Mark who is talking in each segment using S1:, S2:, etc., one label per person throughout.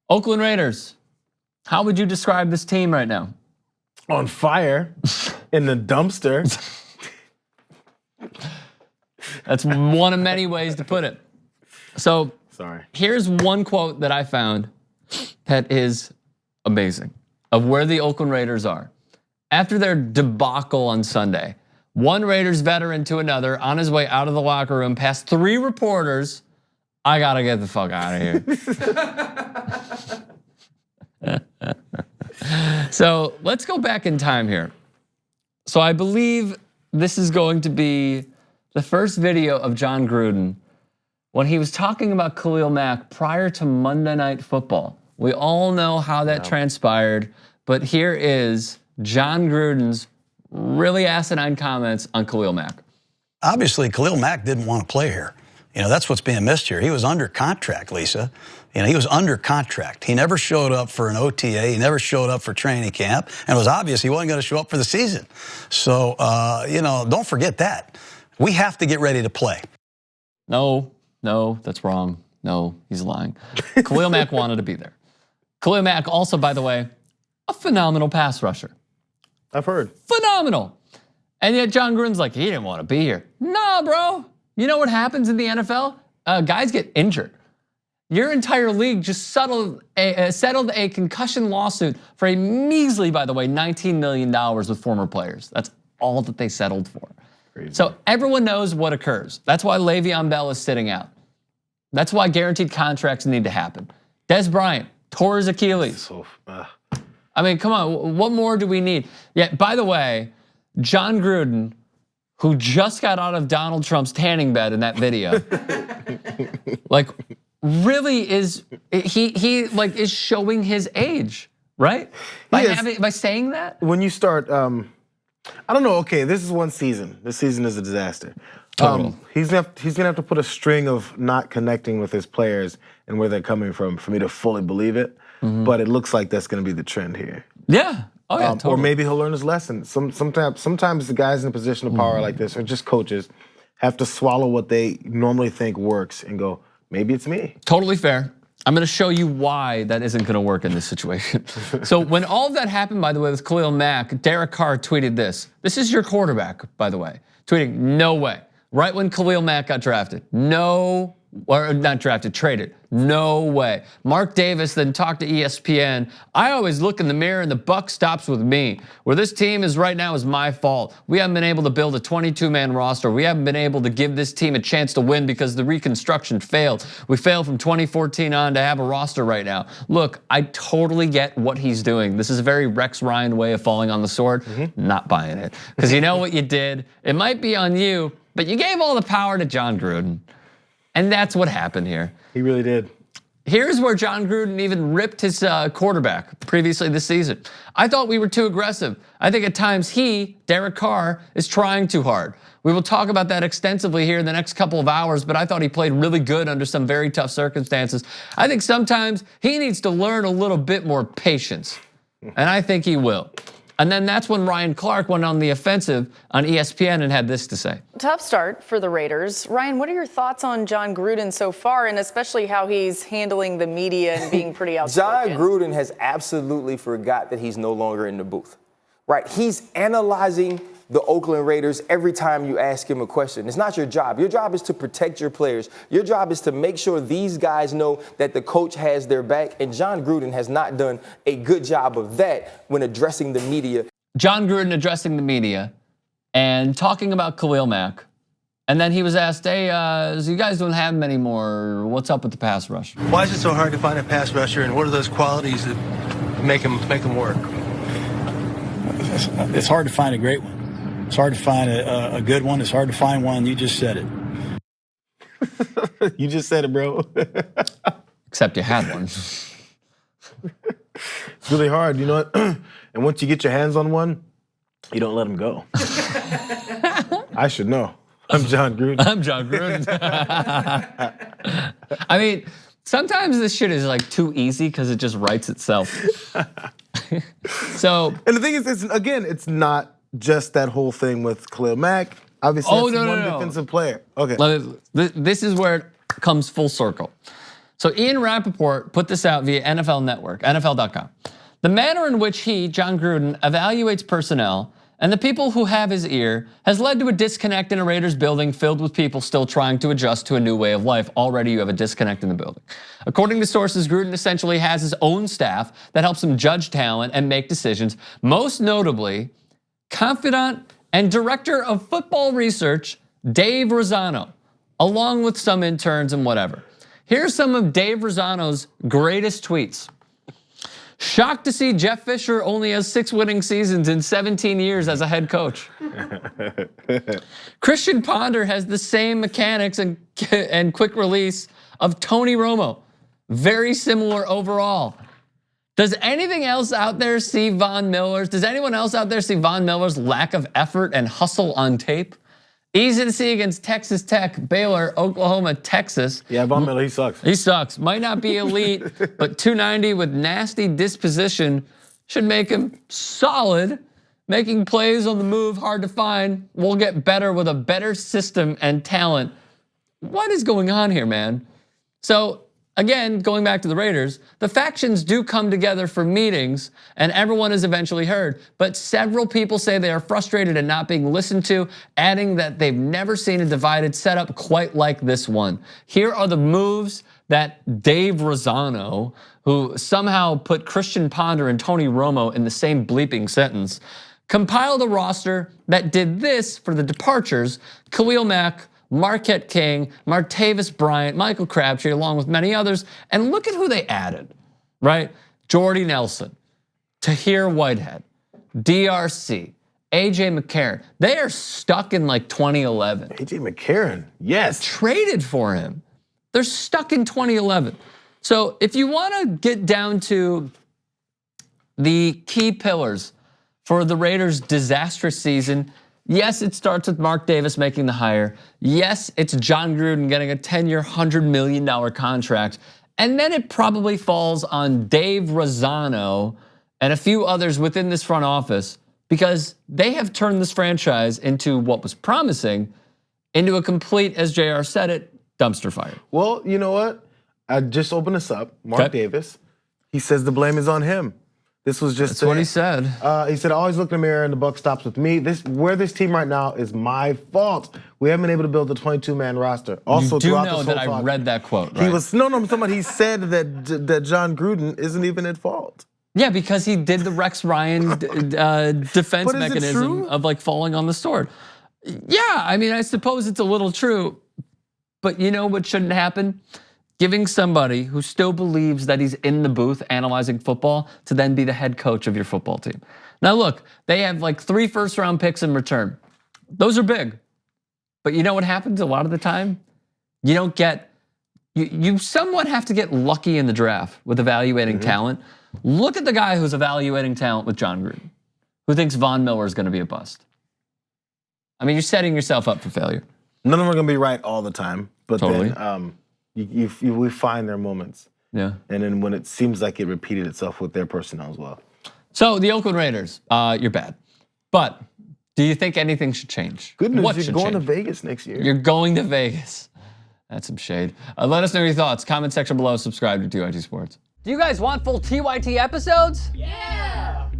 S1: Oakland Raiders. How would you describe this team right now?
S2: On fire, in the dumpster.
S1: That's one of many ways to put it. So,
S2: sorry.
S1: Here's one quote that I found that is amazing of where the Oakland Raiders are. After their debacle on Sunday, one Raiders veteran to another on his way out of the locker room past 3 reporters, I gotta get the fuck out of here. So let's go back in time here. So I believe this is going to be the first video of John Gruden when he was talking about Khalil Mack prior to Monday Night Football. We all know how that transpired, but here is John Gruden's really asinine comments on Khalil Mack.
S3: Obviously, Khalil Mack didn't want to play here. You know, that's what's being missed here. He was under contract, Lisa. You know, he was under contract. He never showed up for an OTA. He never showed up for training camp. And it was obvious he wasn't going to show up for the season. So, you know, don't forget that. We have to get ready to play.
S1: No, that's wrong. No, he's lying. Khalil Mack wanted to be there. Khalil Mack also, by the way, a phenomenal pass rusher.
S2: I've heard.
S1: Phenomenal. And yet John Gruden's like, he didn't want to be here. Nah, bro. You know what happens in the NFL? Guys get injured. Your entire league just settled a concussion lawsuit for a measly, by the way, $19 million with former players. That's all that they settled for. Crazy. So everyone knows what occurs. That's why Le'Veon Bell is sitting out. That's why guaranteed contracts need to happen. Des Bryant tore his Achilles. I mean, come on, what more do we need? Yeah, by the way, John Gruden, who just got out of Donald Trump's tanning bed in that video, like really is he like is showing his age, right? By saying that?
S2: When you start, I don't know. Okay, this is one season. This season is a disaster. He's gonna have to put a string of not connecting with his players and where they're coming from for me to fully believe it. But it looks like that's gonna be the trend here.
S1: Yeah. Oh yeah. Totally.
S2: Or maybe he'll learn his lesson. Sometimes the guys in a position of power like this, or just coaches, have to swallow what they normally think works and go, maybe it's me.
S1: Totally fair. I'm gonna show you why that isn't gonna work in this situation. So when all of that happened, by the way, with Khalil Mack, Derek Carr tweeted this. This is your quarterback, by the way, tweeting, no way. Right when Khalil Mack got drafted, traded, no way. Mark Davis then talked to ESPN. I always look in the mirror and the buck stops with me. Where this team is right now is my fault. We haven't been able to build a 22-man roster. We haven't been able to give this team a chance to win because the reconstruction failed. We failed from 2014 on to have a roster right now. Look, I totally get what he's doing. This is a very Rex Ryan way of falling on the sword. Not buying it. Because you know what you did? It might be on you, but you gave all the power to John Gruden. And that's what happened here.
S2: He really did.
S1: Here's where John Gruden even ripped his quarterback previously this season. I thought we were too aggressive. I think at times he, Derek Carr, is trying too hard. We will talk about that extensively here in the next couple of hours, but I thought he played really good under some very tough circumstances. I think sometimes he needs to learn a little bit more patience, and I think he will. And then that's when Ryan Clark went on the offensive on ESPN and had this to say.
S4: Tough start for the Raiders. Ryan, what are your thoughts on John Gruden so far, and especially how he's handling the media and being pretty outspoken?
S5: John Gruden has absolutely forgot that he's no longer in the booth, right? He's analyzing the Oakland Raiders every time you ask him a question. It's not your job. Your job is to protect your players. Your job is to make sure these guys know that the coach has their back, and John Gruden has not done a good job of that when addressing the media.
S1: John Gruden addressing the media and talking about Khalil Mack. And then he was asked, hey, so you guys don't have him anymore. What's up with the pass rush?
S6: Why is it so hard to find a pass rusher, and what are those qualities that make him work?
S3: It's hard to find a great one. It's hard to find a good one. It's hard to find one. You just said it.
S2: You just said it, bro.
S1: Except you had one.
S2: It's really hard, you know what? And once you get your hands on one, you don't let them go. I should know. I'm John Gruden.
S1: I'm John Gruden. I mean, sometimes this shit is like too easy because it just writes itself. So,
S2: and the thing is, it's not just that whole thing with Khalil Mack. Obviously, that's one defensive player. Okay.
S1: This is where it comes full circle. So Ian Rappaport put this out via NFL Network, NFL.com. The manner in which he, John Gruden, evaluates personnel and the people who have his ear has led to a disconnect in a Raiders building filled with people still trying to adjust to a new way of life. Already you have a disconnect in the building. According to sources, Gruden essentially has his own staff that helps him judge talent and make decisions, most notably confidant and director of football research, Dave Rosano, along with some interns and whatever. Here's some of Dave Rosano's greatest tweets. Shocked to see Jeff Fisher only has 6 winning seasons in 17 years as a head coach. Christian Ponder has the same mechanics and quick release of Tony Romo. Very similar overall. Does anything else out there see Von Miller's? Does anyone else out there see Von Miller's lack of effort and hustle on tape? Easy to see against Texas Tech, Baylor, Oklahoma, Texas.
S2: Yeah, Von Miller, he sucks.
S1: He sucks. Might not be elite, but 290 with nasty disposition should make him solid. Making plays on the move, hard to find. We'll get better with a better system and talent. What is going on here, man? So, again, going back to the Raiders, the factions do come together for meetings and everyone is eventually heard. But several people say they are frustrated and not being listened to, adding that they've never seen a divided setup quite like this one. Here are the moves that Dave Rosano, who somehow put Christian Ponder and Tony Romo in the same bleeping sentence, compiled a roster that did this for the departures: Khalil Mack, Marquette King, Martavis Bryant, Michael Crabtree, along with many others. And look at who they added, right? Jordy Nelson, Tahir Whitehead, DRC, AJ McCarron. They are stuck in like 2011.
S2: AJ McCarron, yes.
S1: Traded for him. They're stuck in 2011. So if you want to get down to the key pillars for the Raiders' disastrous season, yes, it starts with Mark Davis making the hire. Yes, it's John Gruden getting a 10-year, $100 million contract. And then it probably falls on Dave Rosano and a few others within this front office, because they have turned this franchise into what was promising into a complete, as JR said it, dumpster fire.
S2: Well, you know what? I just opened this up. Mark Davis, he says the blame is on him. This was just
S1: That's what he said.
S2: He said, I always look in the mirror and the buck stops with me. Where this team right now is my fault. We haven't been able to build a 22-man roster. Also,
S1: You do
S2: throughout
S1: know
S2: this
S1: that
S2: whole
S1: I
S2: talk,
S1: read that quote, right?
S2: He was, no, I'm talking about he said that John Gruden isn't even at fault.
S1: Yeah, because he did the Rex Ryan defense
S2: But is it
S1: mechanism
S2: true?
S1: of like falling on the sword. Yeah, I mean, I suppose it's a little true, but you know what shouldn't happen? Giving somebody who still believes that he's in the booth analyzing football to then be the head coach of your football team. Now look, they have like 3 first-round picks in return. Those are big. But you know what happens a lot of the time? You don't get, you somewhat have to get lucky in the draft with evaluating talent. Look at the guy who's evaluating talent with John Gruden, who thinks Von Miller is going to be a bust. I mean, you're setting yourself up for failure.
S2: None of them are going to be right all the time, but
S1: Totally.
S2: then we find their moments.
S1: Yeah.
S2: And then when it seems like it repeated itself with their personnel as well.
S1: So the Oakland Raiders, you're bad. But do you think anything should change?
S2: Good news,
S1: What
S2: you're
S1: should
S2: going to
S1: change?
S2: Vegas next year.
S1: You're going to Vegas. That's some shade. Let us know your thoughts. Comment section below. Subscribe to TYT Sports.
S7: Do you guys want full TYT episodes? Yeah!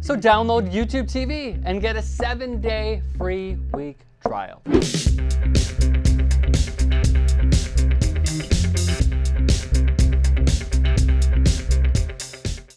S7: So download YouTube TV and get a 7-day free week trial.